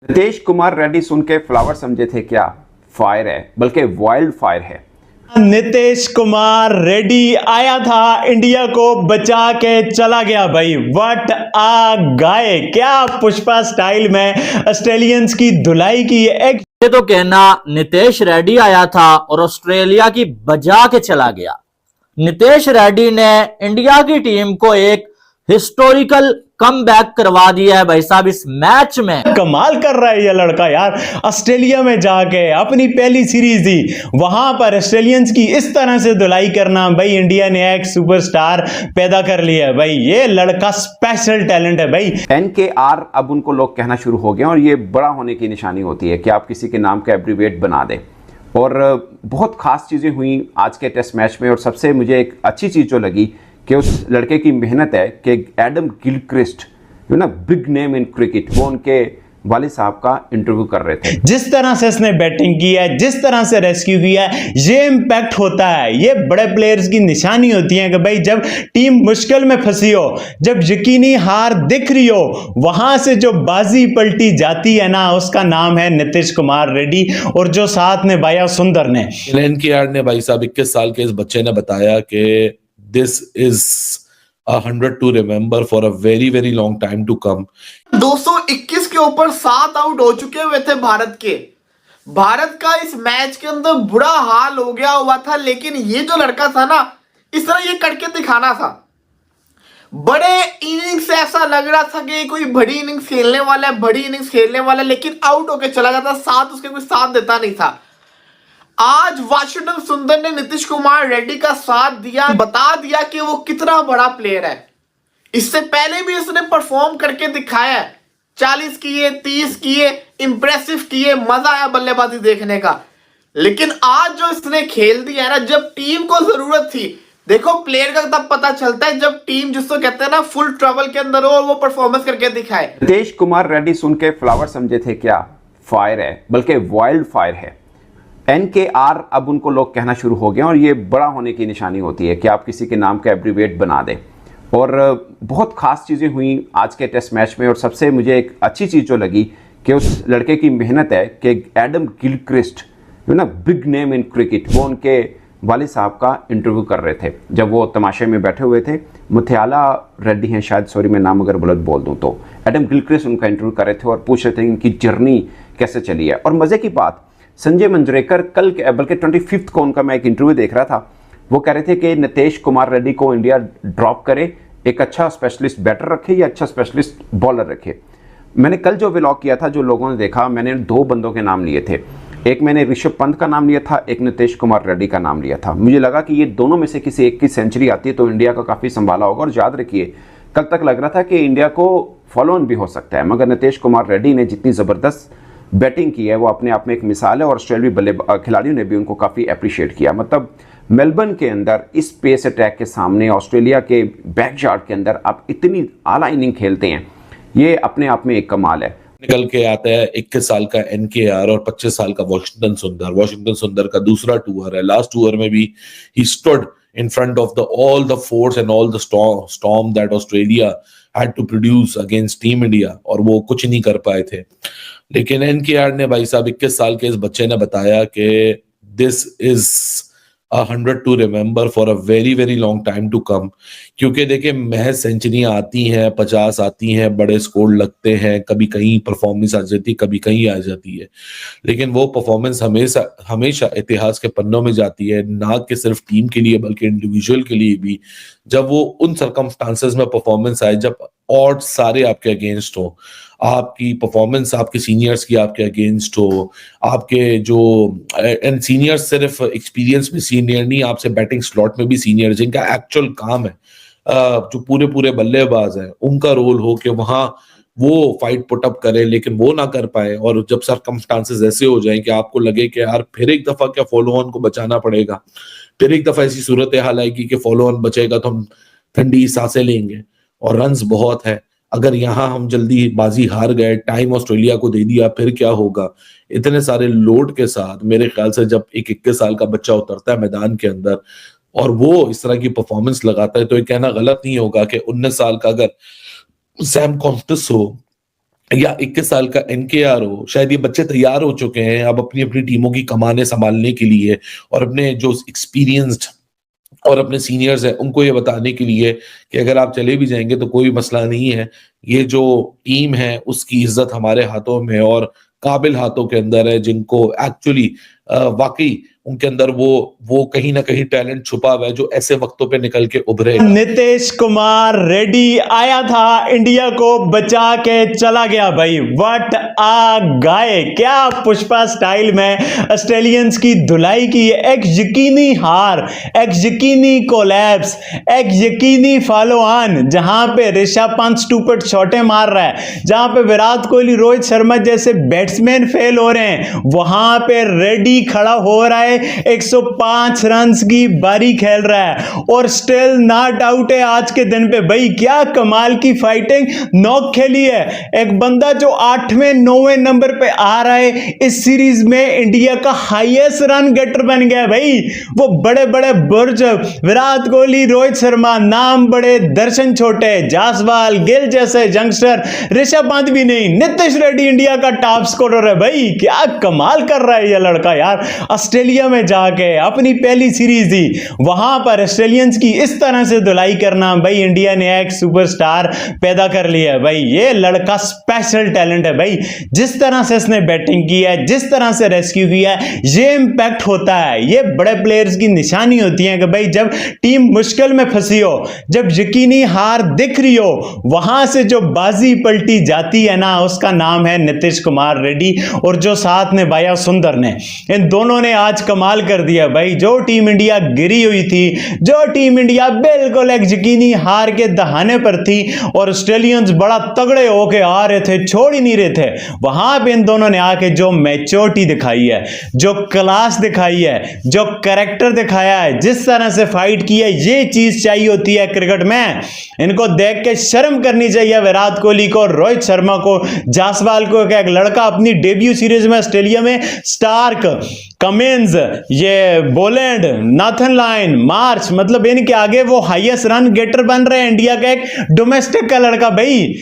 नितेश कुमार रेड्डी सुन के फ्लावर समझे थे क्या? फायर है, बल्कि वाइल्ड फायर है। नीतीश कुमार रेड्डी आया था, इंडिया को बचा के चला गया भाई। व्हाट आ गाय, क्या पुष्पा स्टाइल में ऑस्ट्रेलियंस की धुलाई की। एक ये तो कहना नितेश रेड्डी आया था और ऑस्ट्रेलिया की बजा के चला गया। नितेश रेड्डी ने इंडिया की टीम को एक हिस्टोरिकल कमबैक करवा दिया है भाई साहब इस मैच में। कमाल कर रहा है ये लड़का यार। ऑस्ट्रेलिया में जाके अपनी पहली सीरीज दी, वहां पर ऑस्ट्रेलियंस की इस तरह से धुलाई करना भाई। इंडिया ने एक सुपरस्टार पैदा कर लिया है भाई। ये लड़का स्पेशल टैलेंट है भाई। NKR अब उनको लोग कहना शुरू हो गए और ये बड़ा होने की निशानी होती है कि आप किसी के नाम का एब्रीविएट बना दें। और बहुत खास चीज़ें हुई आज के टेस्ट मैच में। और सबसे मुझे एक अच्छी चीज़ जो लगी कि उस लड़के की मेहनत है कि एडम गिलक्रिस्ट जो ना बिग नेम इन क्रिकेट, वो उनके वालिद साहब का इंटरव्यू कर रहे थे। जिस तरह से इसने बैटिंग की है, जिस तरह से रेस्क्यू किया है, ये इंपैक्ट होता है। ये बड़े प्लेयर्स की निशानी होती है कि भाई जब टीम मुश्किल में फंसी हो, जब यकीनी हार दिख रही हो, वहां से जो बाजी पलटी जाती है ना, उसका नाम है नीतीश कुमार रेड्डी। और जो साथ निभाया सुंदर ने। NKR ने भाई साहब 21 साल के इस बच्चे ने बताया कि this is 100 to remember for a very very long time to come। 221 के ऊपर 7 आउट हो चुके हुए थे भारत के। भारत का इस मैच के अंदर बुरा हाल हो गया हुआ था, लेकिन ये जो लड़का था ना, इस तरह ये करके दिखाना था। बड़े इनिंग्स ऐसा लग रहा था कि कोई बड़ी इनिंग्स खेलने वाला है, बड़ी इनिंग्स खेलने वाला है, लेकिन आउट होके चला जाता, साथ उसके कोई साथ देता नहीं था। आज वाशिंगटन सुंदर ने नीतीश कुमार रेड्डी का साथ दिया, बता दिया कि वो कितना बड़ा प्लेयर है। इससे पहले भी इसने परफॉर्म करके दिखाया है। 40 किए, 30 किए, इंप्रेसिव किए, मजा आया बल्लेबाजी देखने का। लेकिन आज जो इसने खेल दिया है ना, जब टीम को जरूरत थी, देखो प्लेयर का तब पता चलता है जब टीम जिसको कहते हैं ना फुल ट्रबल के अंदर हो और वो परफॉर्मेंस करके दिखाए। नितेश कुमार रेड्डी सुन के फ्लावर समझे थे क्या? फायर है, बल्कि वाइल्ड फायर है। NKR अब उनको लोग कहना शुरू हो गए और ये बड़ा होने की निशानी होती है कि आप किसी के नाम का एब्रीविएट बना दें। और बहुत खास चीज़ें हुई आज के टेस्ट मैच में। और सबसे मुझे एक अच्छी चीज़ जो लगी कि उस लड़के की मेहनत है कि एडम गिलक्रिस्ट जो ना बिग नेम इन क्रिकेट, वो उनके वालिद साहब का इंटरव्यू कर रहे थे जब वो तमाशे में बैठे हुए थे। मुथियाला रेड्डी हैं शायद, सॉरी मैं नाम अगर गलत बोल दूँ तो। एडम गिलक्रिस्ट उनका इंटरव्यू कर रहे थे और पूछ रहे थे इनकी जर्नी कैसे चली है। और मज़े की बात, संजय मंजरेकर कल बल्कि 25 को उनका मैं एक इंटरव्यू देख रहा था, वो कह रहे थे कि नितेश कुमार रेड्डी को इंडिया ड्रॉप करे, एक अच्छा स्पेशलिस्ट बैटर रखे या अच्छा स्पेशलिस्ट बॉलर रखे। मैंने कल जो व्लॉग किया था, जो लोगों ने देखा, मैंने 2 बंदों के नाम लिए थे। एक मैंने ऋषभ पंत का नाम लिया था, एक नितेश कुमार रेड्डी का नाम लिया था। मुझे लगा कि ये दोनों में से किसी एक की सेंचुरी आती है तो इंडिया का काफ़ी संभाला होगा। और याद रखिए, कल तक लग रहा था कि इंडिया को फॉलो ऑन भी हो सकता है, मगर नितेश कुमार रेड्डी ने जितनी ज़बरदस्त बैटिंग की है वो अपने आप में एक मिसाल है। और ऑस्ट्रेलियाई खिलाड़ियों ने भी उनको काफ़ी अप्रिशिएट किया। मतलब मेलबर्न के अंदर इस पेस अटैक के सामने, ऑस्ट्रेलिया के बैकयार्ड के अंदर आप इतनी आला इनिंग खेलते हैं, ये अपने आप में एक कमाल है। निकल के आता है 21 साल का NKR और 25 साल का वाशिंगटन सुंदर। वाशिंगटन सुंदर का दूसरा टूर है। लास्ट टूर में भी he stood in front of all the force and all the storm that Australia had to produce against Team India, और वो कुछ नहीं कर पाए थे। लेकिन NKR ने भाई साहब 21 साल के इस बच्चे ने बताया कि this is 100 to remember for a very very long time to come। क्योंकि देखिए महज सेंचुरियां आती हैं, 50 आती हैं, बड़े स्कोर लगते हैं, कभी कहीं परफॉर्मेंस आ जाती है, कभी कहीं आ जाती है, लेकिन वो परफॉर्मेंस हमेशा हमेशा इतिहास के पन्नों में जाती है, ना कि सिर्फ टीम के लिए बल्कि इंडिविजुअल के लिए भी। जब वो उन सर्कमस्टांसेस में परफॉर्मेंस आए जब ऑड सारे आपके अगेंस्ट हो, आपकी परफॉर्मेंस आपके सीनियर्स की आपके अगेंस्ट हो, आपके जो एंड सीनियर्स सिर्फ एक्सपीरियंस में सीनियर नहीं, आपसे बैटिंग स्लॉट में भी सीनियर जिनका एक्चुअल काम है, जो पूरे पूरे बल्लेबाज हैं, उनका रोल हो कि वहां वो फाइट पुट अप करे, लेकिन वो ना कर पाए। और जब सर्कमस्टांसेस ऐसे हो जाएं कि आपको लगे कि यार फिर एक दफा क्या फॉलो ऑन को बचाना पड़ेगा, फिर एक दफा ऐसी सूरत हाल आएगी कि फॉलो ऑन बचेगा तो हम ठंडी सांसें लेंगे और रन्स बहुत है, अगर यहाँ हम जल्दी बाजी हार गए, टाइम ऑस्ट्रेलिया को दे दिया, फिर क्या होगा। इतने सारे लोड के साथ मेरे ख्याल से जब एक 21 साल का बच्चा उतरता है मैदान के अंदर और वो इस तरह की परफॉर्मेंस लगाता है, तो ये कहना गलत नहीं होगा कि 19 साल का अगर सैम कॉन्स्टेस हो या 21 साल का NKR हो, शायद ये बच्चे तैयार हो चुके हैं अब अपनी अपनी टीमों की कमाने संभालने के लिए, और अपने जो एक्सपीरियंस्ड और अपने सीनियर्स हैं उनको ये बताने के लिए कि अगर आप चले भी जाएंगे तो कोई मसला नहीं है, ये जो टीम है उसकी इज्जत हमारे हाथों में और काबिल हाथों के अंदर है, जिनको एक्चुअली वाकई उनके अंदर वो कहीं ना कहीं टैलेंट छुपा हुआ है जो ऐसे वक्तों पे निकल के उभरे। नीतीश कुमार रेड्डी आया था, इंडिया को बचा के चला गया भाई। व्हाट आ गाय, क्या पुष्पा स्टाइल में ऑस्ट्रेलियंस की धुलाई की है। एक यकीनी हार, एक यकीनी कोलैप्स, एक यकीनी फॉलो ऑन, जहां पे ऋषभ पंत स्टूपिड शॉटें मार रहा है, जहां पे विराट कोहली, रोहित शर्मा जैसे बैट्समैन फेल हो रहे हैं, वहां पे रेड्डी खड़ा हो रहा है, 105 रन की बारी खेल रहा है और स्टिल नॉट आउट है आज के दिन पे। भाई क्या कमाल की फाइटिंग नॉक खेली है। एक बंदा जो 8वें 9वें नंबर पे आ रहा है इस सीरीज में, इंडिया का हाईएस्ट रन गेटर बन गया भाई। वो बड़े बड़े बुर्ज, विराट कोहली, रोहित शर्मा, नाम बड़े दर्शन छोटे, जासवाल, गिल जैसे यंगस्टर, ऋषभ पंत भी नहीं, नीतीश रेड्डी इंडिया का टॉप स्कोरर है भाई। क्या कमाल कर रहा है ये लड़का यार। ऑस्ट्रेलिया में जाके अपनी पहली सीरीज दी, वहां पर ऑस्ट्रेलियंस की इस तरह से धुलाई करना, भाई इंडिया ने एक सुपरस्टार पैदा कर लिया है भाई। ये लड़का स्पेशल टैलेंट है भाई। जिस तरह से इसने बैटिंग की है, जिस तरह से रेस्क्यू किया है, ये इंपैक्ट होता है। ये बड़े प्लेयर्स की निशानी होती है कि भाई जब टीम मुश्किल में फंसी हो, जब यकीनी हार दिख रही हो, वहां से जो बाजी पलटी जाती है ना, उसका नाम है नीतीश कुमार रेड्डी और जो साथ निभाया सुंदर ने। इन दोनों ने आज कमाल कर दिया भाई। जो टीम इंडिया गिरी हुई थी, जो टीम इंडिया बिल्कुल एक यकीनी हार के दहाने पर थी और ऑस्ट्रेलियंस बड़ा तगड़े होके आ रहे थे, छोड़ ही नहीं रहे थे, वहां पे इन दोनों ने आके जो मैच्योरिटी दिखाई है, जो क्लास दिखाई है, जो कैरेक्टर दिखाया है, जिस तरह से फाइट की है, ये चीज चाहिए होती है क्रिकेट में। इनको देख के शर्म करनी चाहिए विराट कोहली को, रोहित शर्मा को, जासवाल को। एक लड़का अपनी डेब्यू सीरीज में ऑस्ट्रेलिया में, स्टार्क, कमिंस, ये बोलैंड, नाथन लाइन, मार्च, मतलब इनके आगे वो हाईएस्ट रन गेटर बन रहे हैं इंडिया का एक डोमेस्टिक का लड़का भाई।